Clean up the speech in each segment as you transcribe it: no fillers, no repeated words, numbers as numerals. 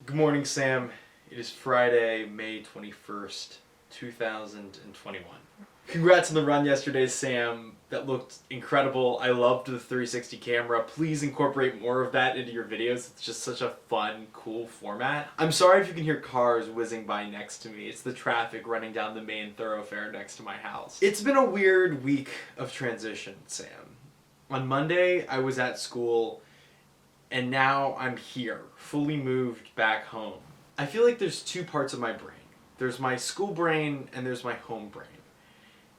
Good morning, Sam. It is Friday, May 21st, 2021. Congrats on the run yesterday, Sam. That looked incredible. I loved the 360 camera. Please incorporate more of that into your videos. It's just such a fun, cool format. I'm sorry if you can hear cars whizzing by next to me. It's the traffic running down the main thoroughfare next to my house. It's been a weird week of transition, Sam. On Monday, I was at school, and now I'm here, fully moved back home. I feel like there's two parts of my brain. There's my school brain and there's my home brain.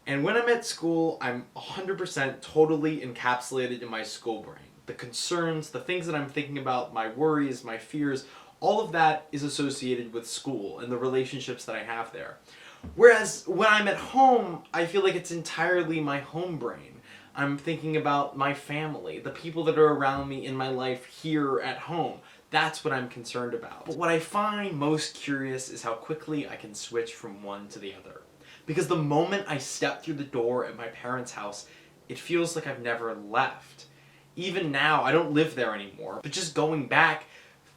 And when I'm at school, I'm 100% totally encapsulated in my school brain. The concerns, the things that I'm thinking about, my worries, my fears, all of that is associated with school and the relationships that I have there. Whereas when I'm at home, I feel like it's entirely my home brain. I'm thinking about my family, the people that are around me in my life here at home. That's what I'm concerned about. But what I find most curious is how quickly I can switch from one to the other. Because the moment I step through the door at my parents' house, it feels like I've never left. Even now, I don't live there anymore, but just going back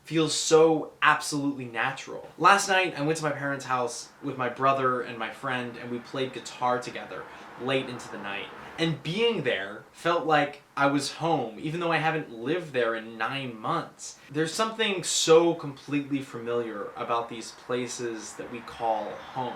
feels so absolutely natural. Last night, I went to my parents' house with my brother and my friend, and we played guitar together late into the night. And being there felt like I was home, even though I haven't lived there in 9 months. There's something so completely familiar about these places that we call home.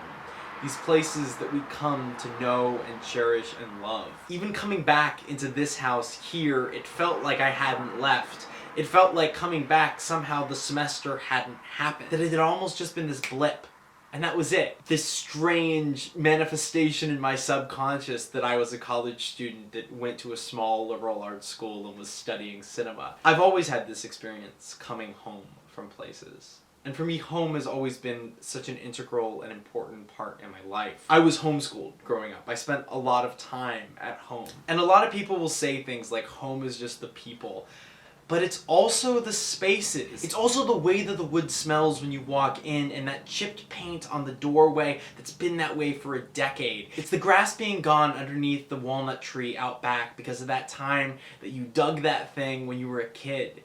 These places that we come to know and cherish and love. Even coming back into this house here, it felt like I hadn't left. It felt like coming back, somehow the semester hadn't happened. That it had almost just been this blip. And that was it. This strange manifestation in my subconscious that I was a college student that went to a small liberal arts school and was studying cinema. I've always had this experience coming home from places. And for me, home has always been such an integral and important part in my life. I was homeschooled growing up. I spent a lot of time at home. And a lot of people will say things like home is just the people. But it's also the spaces. It's also the way that the wood smells when you walk in and that chipped paint on the doorway that's been that way for a decade. It's the grass being gone underneath the walnut tree out back because of that time that you dug that thing when you were a kid.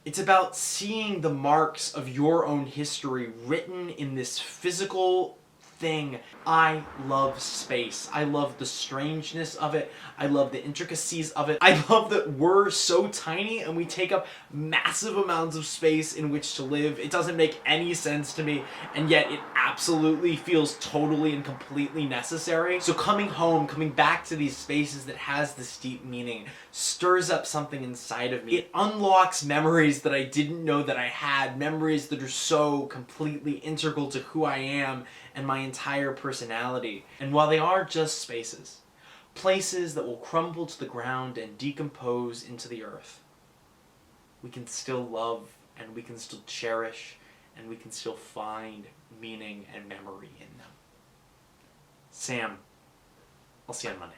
It's about seeing the marks of your own history written in this physical thing. I love space. I love the strangeness of it. I love the intricacies of it. I love that we're so tiny and we take up massive amounts of space in which to live. It doesn't make any sense to me, and yet it absolutely feels totally and completely necessary. So coming home, coming back to these spaces that has this deep meaning, stirs up something inside of me. It unlocks memories that I didn't know that I had, memories that are so completely integral to who I am and my entire personality. And while they are just spaces, places that will crumble to the ground and decompose into the earth, we can still love and we can still cherish and we can still find meaning and memory in them. Sam, I'll see you on Monday.